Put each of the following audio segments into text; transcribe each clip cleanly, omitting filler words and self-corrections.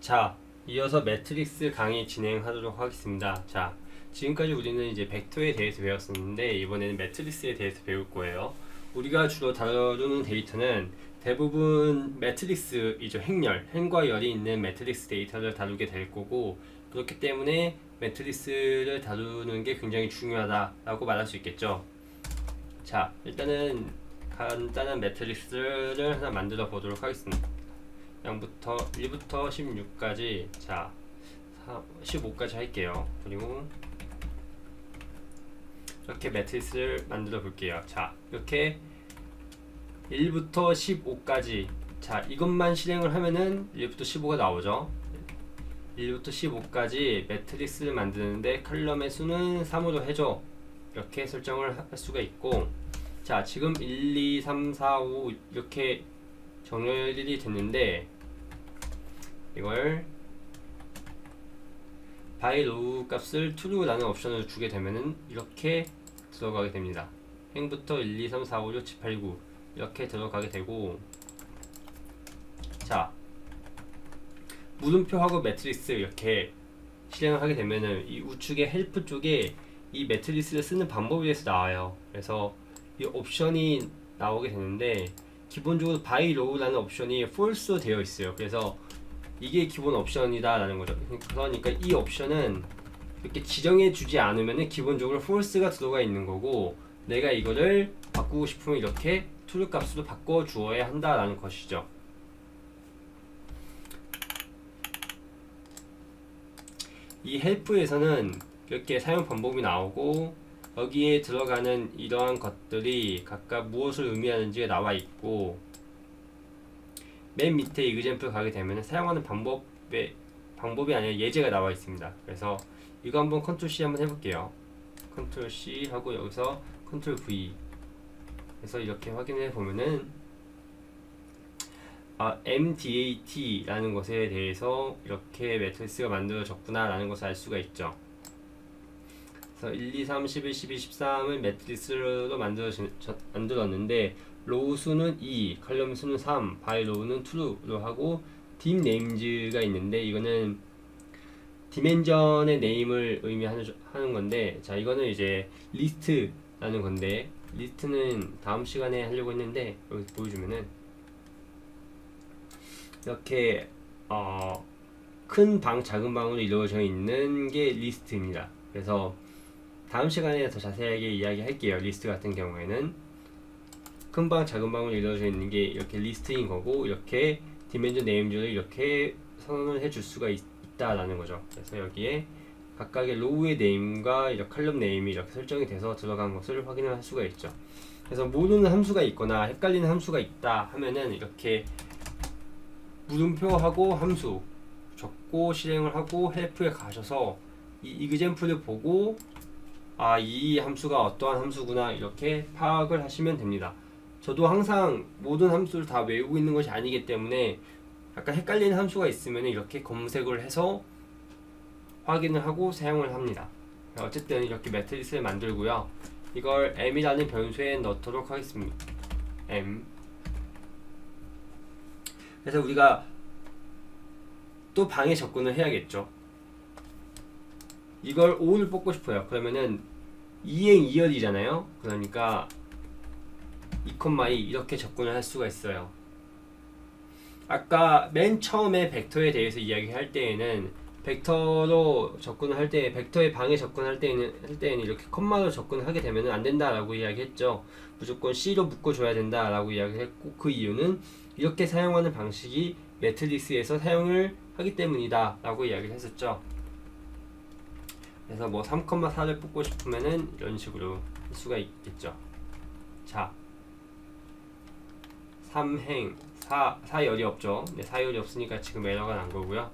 자, 이어서 매트릭스 강의 진행하도록 하겠습니다. 자, 지금까지 우리는 이제 벡터에 대해서 배웠었는데 이번에는 매트릭스에 대해서 배울 거예요. 우리가 주로 다루는 데이터는 대부분 매트릭스이죠. 행과 열이 있는 매트릭스 데이터를 다루게 될 거고, 그렇기 때문에 매트릭스를 다루는 게 굉장히 중요하다라고 말할 수 있겠죠. 자, 일단은 간단한 매트릭스를 하나 만들어 보도록 하겠습니다. 1부터 16까지, 자 15까지 할게요. 그리고 이렇게 매트리스를 만들어 볼게요. 자, 이렇게 1부터 15까지, 자 이것만 실행을 하면은 1부터 15가 나오죠. 1부터 15까지 매트리스를 만드는데 컬럼의 수는 3으로 해줘, 이렇게 설정을 할 수가 있고, 자 지금 1, 2, 3, 4, 5 이렇게 정렬이 됐는데, 이걸 by row 값을 true라는 옵션을 주게 되면은 이렇게 들어가게 됩니다. 행부터 1, 2, 3, 4, 5, 6, 7, 8, 9 이렇게 들어가게 되고, 자 물음표하고 매트리스 이렇게 실행을 하게 되면은 이 우측의 헬프 쪽에 이 매트리스를 쓰는 방법에 대해서 나와요. 그래서 이 옵션이 나오게 되는데, 기본적으로 by row라는 옵션이 false로 되어 있어요. 그래서 이게 기본 옵션이다 라는 거죠. 그러니까 이 옵션은 이렇게 지정해 주지 않으면 기본적으로 false가 들어가 있는 거고, 내가 이거를 바꾸고 싶으면 이렇게 true 값으로 바꿔 주어야 한다 라는 것이죠. 이 help에서는 이렇게 사용 방법이 나오고, 여기에 들어가는 이러한 것들이 각각 무엇을 의미하는지가 나와 있고, 맨 밑에 example 가게 되면 사용하는 방법이 아니라 예제가 나와 있습니다. 그래서 이거 한번 컨트롤 C 한번 해볼게요. 컨트롤 C 하고 여기서 컨트롤 V 해서 이렇게 확인해 보면은 MDAT라는 것에 대해서 이렇게 매트리스가 만들어졌구나 라는 것을 알 수가 있죠. 그래서 1, 2, 3, 11, 12, 13을 매트리스로 만들었는데, 로우 수는 2, 컬럼 수는 3, 바이 로우는 true로 하고, dim names가 있는데 이거는 디멘전의 네임을 의미하는 건데, 자 이거는 이제 리스트라는 건데, 리스트는 다음 시간에 하려고 했는데 여기 보여주면은 이렇게 큰 방, 작은 방으로 이루어져 있는 게 리스트입니다. 그래서 다음 시간에 더 자세하게 이야기할게요. 리스트 같은 경우에는 큰 방, 작은 방으로 이루어져 있는 게 이렇게 리스트인 거고, 이렇게 디멘전 네임즈를 이렇게 선언을 해줄 수가 있다라는 거죠. 그래서 여기에 각각의 로우의 네임과 이렇게 컬럼 네임이 이렇게 설정이 돼서 들어간 것을 확인할 수가 있죠. 그래서 모르는 함수가 있거나 헷갈리는 함수가 있다 하면은 이렇게 물음표하고 함수 적고 실행을 하고 헬프에 가셔서 이 example을 보고, 이 함수가 어떠한 함수구나 이렇게 파악을 하시면 됩니다. 저도 항상 모든 함수를 다 외우고 있는 것이 아니기 때문에 약간 헷갈리는 함수가 있으면 이렇게 검색을 해서 확인을 하고 사용을 합니다. 어쨌든 이렇게 매트리스를 만들고요. 이걸 m이라는 변수에 넣도록 하겠습니다. m. 그래서 우리가 또 방에 접근을 해야겠죠. 이걸 5를 뽑고 싶어요. 그러면은 2행 2열이잖아요. 그러니까 2,2 이렇게 접근을 할 수가 있어요. 아까 맨 처음에 벡터에 대해서 이야기할 때에는 벡터로 접근을 할 때, 벡터의 방에 접근할 때에는 이렇게 컴마로 접근을 하게 되면 안 된다라고 이야기했죠. 무조건 C로 묶어줘야 된다라고 이야기했고, 그 이유는 이렇게 사용하는 방식이 매트리스에서 사용을 하기 때문이다 라고 이야기를 했었죠. 그래서 뭐 3,4를 뽑고 싶으면은 이런 식으로 할 수가 있겠죠. 자, 3행 4열이 없죠. 네, 4열이 없으니까 지금 에러가 난 거고요.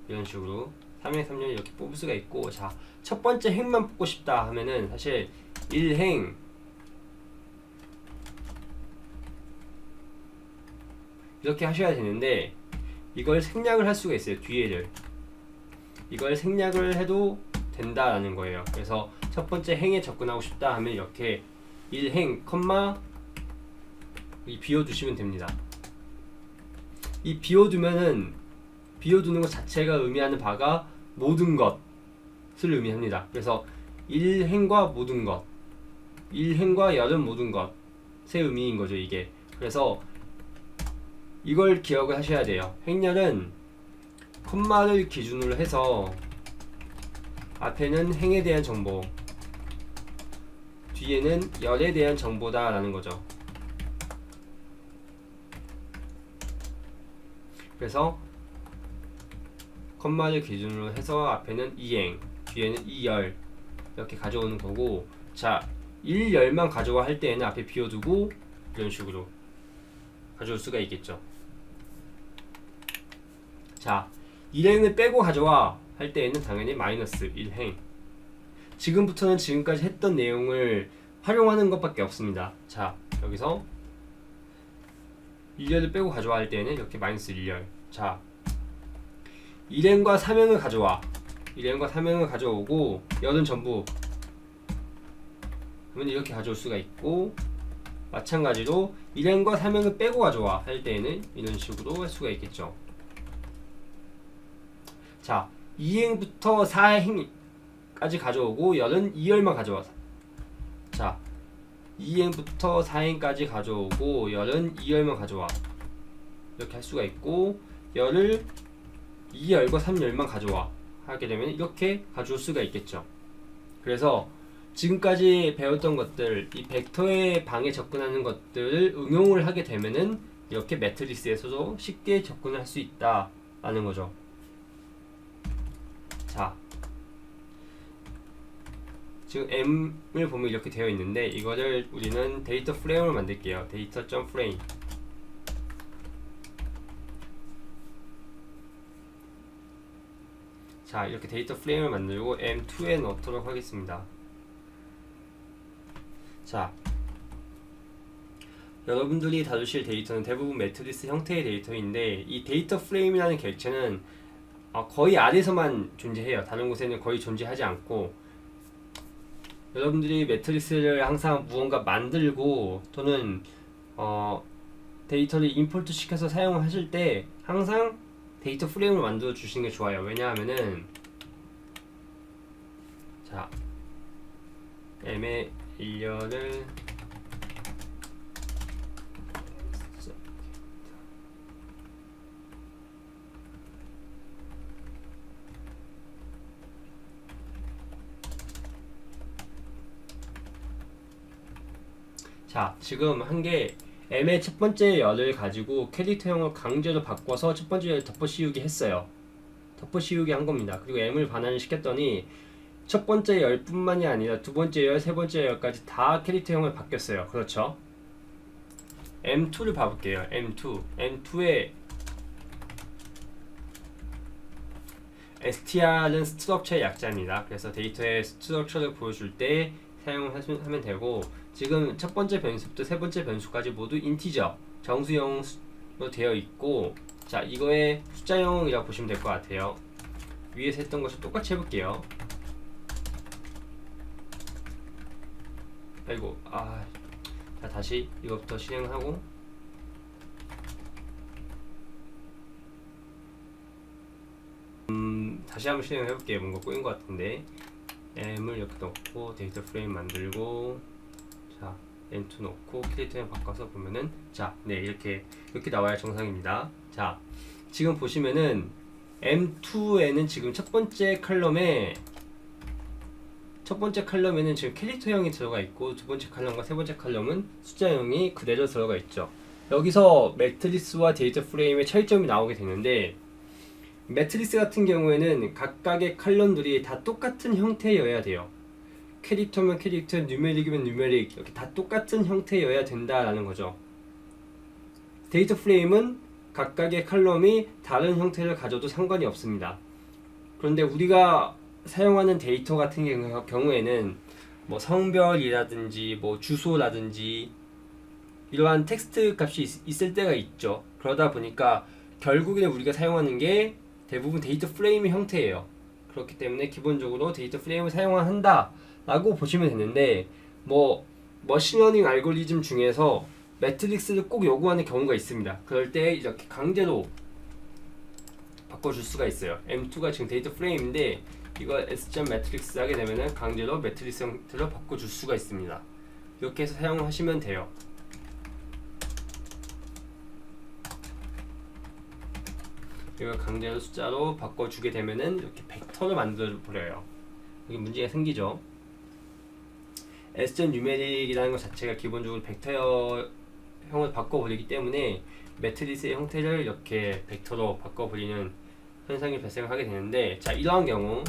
이런 식으로 3행 3열 이렇게 뽑을 수가 있고, 자 첫 번째 행만 뽑고 싶다 하면은 사실 1행 이렇게 하셔야 되는데, 이걸 생략을 할 수가 있어요. 뒤에를 이걸 생략을 해도 된다라는 거예요. 그래서 첫 번째 행에 접근하고 싶다 하면 이렇게 1행 컴마 비워두시면 됩니다. 이 비워두면은 비워두는 것 자체가 의미하는 바가 모든 것을 의미합니다. 그래서 일행과 모든 것, 일행과 열은 모든 것의 의미인 거죠, 이게. 그래서 이걸 기억을 하셔야 돼요. 행렬은 콤마를 기준으로 해서 앞에는 행에 대한 정보, 뒤에는 열에 대한 정보다 라는 거죠. 그래서 콤마를 기준으로 해서 앞에는 이행, 뒤에는 이열 이렇게 가져오는 거고, 자, 일열만 가져와 할 때에는 앞에 비워두고 이런 식으로 가져올 수가 있겠죠. 자, 일행을 빼고 가져와 할 때에는 당연히 마이너스 1행. 지금부터는 지금까지 했던 내용을 활용하는 것밖에 없습니다. 자, 여기서 1열을 빼고 가져와 할 때에는 이렇게 마이너스 1열. 자, 1행과 3행을 가져와. 1행과 3행을 가져오고 열은 전부 그러면 이렇게 가져올 수가 있고, 마찬가지로 1행과 3행을 빼고 가져와 할 때에는 이런 식으로 할 수가 있겠죠. 자, 2행부터 4행까지 가져오고 열은 2열만 가져와. 자, 2행부터 4행까지 가져오고 열은 2열만 가져와. 이렇게 할 수가 있고, 열을 2열과 3열만 가져와 하게 되면 이렇게 가져올 수가 있겠죠. 그래서 지금까지 배웠던 것들, 이 벡터의 방에 접근하는 것들을 응용을 하게 되면은 이렇게 매트리스에서도 쉽게 접근을 할 수 있다라는 거죠. 자, 지금 M을 보면 이렇게 되어 있는데 이거를 우리는 데이터 프레임을 만들게요. 데이터.frame. 자, 이렇게 데이터 프레임을 만들고 M2에 넣도록 하겠습니다. 자, 여러분들이 다루실 데이터는 대부분 매트리스 형태의 데이터인데, 이 데이터 프레임이라는 객체는 거의 아래서만 존재해요. 다른 곳에는 거의 존재하지 않고, 여러분들이 매트리스를 항상 무언가 만들고 또는 데이터를 임포트 시켜서 사용을 하실 때 항상 데이터 프레임을 만들어 주시는 게 좋아요. 왜냐하면은, 자, M의 1열을 자, 지금 한 게 M의 첫 번째 열을 가지고 캐릭터형을 강제로 바꿔서 첫 번째 열 덮어 씌우기 했어요. 덮어 씌우기 한 겁니다. 그리고 M을 반환을 시켰더니 첫 번째 열뿐만이 아니라 두 번째 열, 세 번째 열까지 다 캐릭터형을 바뀌었어요. 그렇죠? M2를 봐볼게요. M2의 str은 스트럭처의 약자입니다. 그래서 데이터의 스트럭처를 보여줄 때 사용하면 되고, 지금 첫 번째 변수부터 세 번째 변수까지 모두 인티저, 정수형으로 되어 있고, 자, 이거의 숫자형이라고 보시면 될 것 같아요. 위에서 했던 것을 똑같이 해볼게요. 아이고, 자, 다시 이것부터 실행하고, 다시 한번 실행을 해볼게요. 뭔가 꼬인 것 같은데. M을 이렇게 넣고 데이터 프레임 만들고, 자, M2 넣고 캐릭터형 바꿔서 보면은, 자, 네, 이렇게 나와야 정상입니다. 자, 지금 보시면은 M2에는 지금 첫 번째 컬럼에는 지금 캐릭터형이 들어가 있고, 두 번째 컬럼과 세 번째 컬럼은 숫자형이 그대로 들어가 있죠. 여기서 매트리스와 데이터 프레임의 차이점이 나오게 되는데, 매트리스 같은 경우에는 각각의 컬럼들이 다 똑같은 형태여야 돼요. 캐릭터면 캐릭터, 뉴메릭이면 뉴메릭, 이렇게 다 똑같은 형태여야 된다라는 거죠. 데이터 프레임은 각각의 컬럼이 다른 형태를 가져도 상관이 없습니다. 그런데 우리가 사용하는 데이터 같은 경우에는 뭐 성별이라든지 뭐 주소라든지 이러한 텍스트 값이 있을 때가 있죠. 그러다 보니까 결국에는 우리가 사용하는 게 대부분 데이터 프레임의 형태예요. 그렇기 때문에 기본적으로 데이터 프레임을 사용한다 라고 보시면 되는데, 뭐 머신러닝 알고리즘 중에서 매트릭스를 꼭 요구하는 경우가 있습니다. 그럴 때 이렇게 강제로 바꿔줄 수가 있어요. M2가 지금 데이터 프레임인데 이걸 S.점 매트릭스 하게 되면은 강제로 매트릭스 형태로 바꿔줄 수가 있습니다. 이렇게 해서 사용하시면 돼요. 이걸 강제로 숫자로 바꿔주게 되면은 이렇게 벡터를 만들어 버려요. 여기 문제가 생기죠. S.점 뉴메릭이라는 것 자체가 기본적으로 벡터형을 바꿔버리기 때문에 매트리스의 형태를 이렇게 벡터로 바꿔버리는 현상이 발생하게 되는데, 자 이러한 경우에는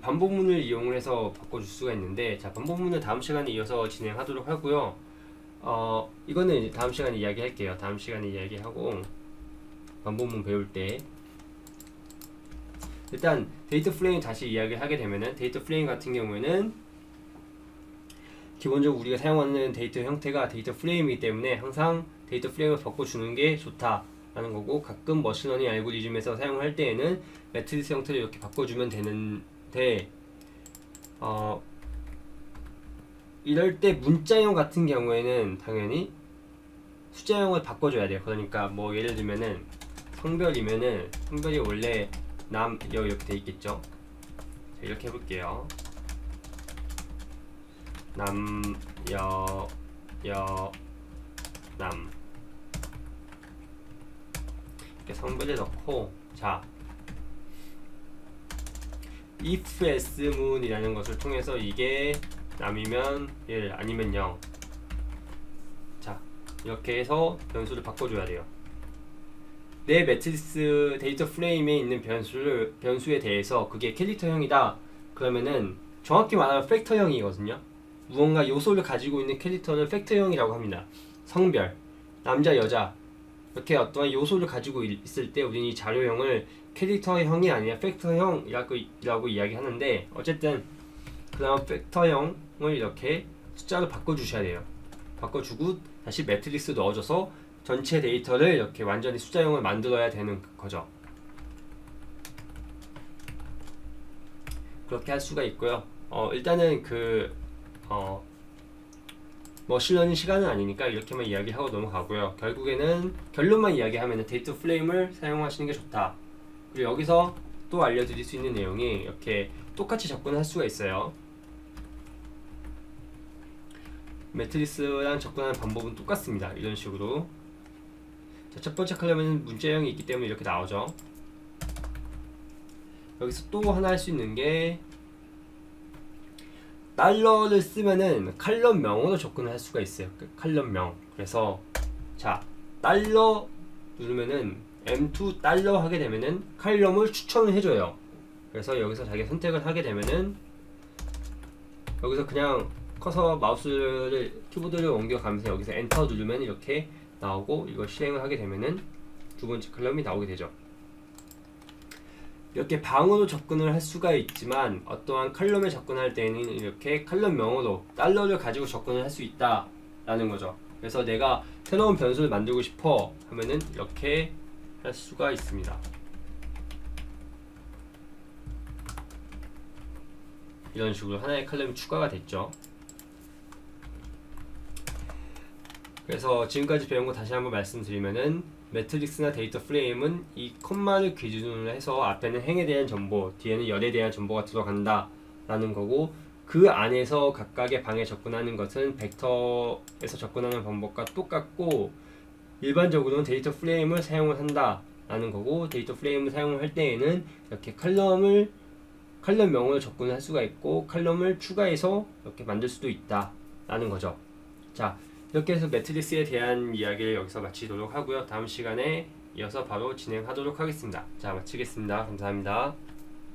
반복문을 이용을 해서 바꿔줄 수가 있는데, 자 반복문을 다음 시간에 이어서 진행하도록 하고요. 이거는 이제 다음 시간에 이야기할게요. 다음 시간에 이야기하고 반복문 배울 때 일단 데이터 프레임 다시 이야기하게 되면은, 데이터 프레임 같은 경우에는 기본적으로 우리가 사용하는 데이터 형태가 데이터 프레임이기 때문에 항상 데이터 프레임을 바꿔주는 게 좋다라는 거고, 가끔 머신러닝 알고리즘에서 사용할 때에는 매트리스 형태를 이렇게 바꿔주면 되는데, 이럴 때 문자형 같은 경우에는 당연히 숫자형을 바꿔줘야 돼요. 그러니까 뭐 예를 들면은 성별이면은 성별이 원래 남, 여 이렇게 돼 있겠죠. 자, 이렇게 해볼게요. 남, 여, 남 이렇게 성별을 넣고, 자 if s 문이라는 것을 통해서 이게 남이면 1 아니면 0, 자 이렇게 해서 변수를 바꿔줘야 돼요. 내 매트리스 데이터 프레임에 있는 변수에 대해서 그게 캐릭터형이다 그러면은 정확히 말하면 팩터형이거든요. 무언가 요소를 가지고 있는 캐릭터를 팩터형이라고 합니다. 성별, 남자, 여자 이렇게 어떠한 요소를 가지고 있을 때 우리는 이 자료형을 캐릭터형이 아니라 팩터형이라고 이야기하는데, 어쨌든 그다음 팩터형을 이렇게 숫자로 바꿔주셔야 돼요. 바꿔주고 다시 매트릭스 넣어줘서 전체 데이터를 이렇게 완전히 숫자형을 만들어야 되는 거죠. 그렇게 할 수가 있고요. 일단은 머신러닝 시간은 아니니까 이렇게만 이야기하고 넘어가고요. 결국에는 결론만 이야기하면 데이터 프레임을 사용하시는 게 좋다. 그리고 여기서 또 알려드릴 수 있는 내용이 이렇게 똑같이 접근할 수가 있어요. 매트리스랑 접근하는 방법은 똑같습니다. 이런 식으로. 자, 첫 번째 컬럼에는 문자형이 있기 때문에 이렇게 나오죠. 여기서 또 하나 할 수 있는 게 달러를 쓰면은 칼럼명으로 접근을 할 수가 있어요. 칼럼명. 그래서 자 달러 누르면은 M2 달러 하게 되면은 칼럼을 추천을 해줘요. 그래서 여기서 자기가 선택을 하게 되면은 여기서 그냥 커서 마우스를 키보드를 옮겨가면서 여기서 엔터 누르면 이렇게 나오고, 이걸 실행을 하게 되면은 두 번째 칼럼이 나오게 되죠. 이렇게 방으로 접근을 할 수가 있지만 어떠한 칼럼에 접근할 때는 이렇게 칼럼명으로 달러를 가지고 접근을 할 수 있다라는 거죠. 그래서 내가 새로운 변수를 만들고 싶어 하면은 이렇게 할 수가 있습니다. 이런 식으로 하나의 칼럼이 추가가 됐죠. 그래서 지금까지 배운 거 다시 한번 말씀드리면은, 매트릭스나 데이터 프레임은 이 콤마를 기준으로 해서 앞에는 행에 대한 정보, 뒤에는 열에 대한 정보가 들어간다 라는 거고, 그 안에서 각각의 방에 접근하는 것은 벡터에서 접근하는 방법과 똑같고, 일반적으로는 데이터 프레임을 사용을 한다 라는 거고, 데이터 프레임을 사용할 때에는 이렇게 칼럼명으로 접근을 할 수가 있고, 칼럼을 추가해서 이렇게 만들 수도 있다 라는 거죠. 자, 이렇게 해서 매트리스에 대한 이야기를 여기서 마치도록 하고요. 다음 시간에 이어서 바로 진행하도록 하겠습니다. 자, 마치겠습니다. 감사합니다.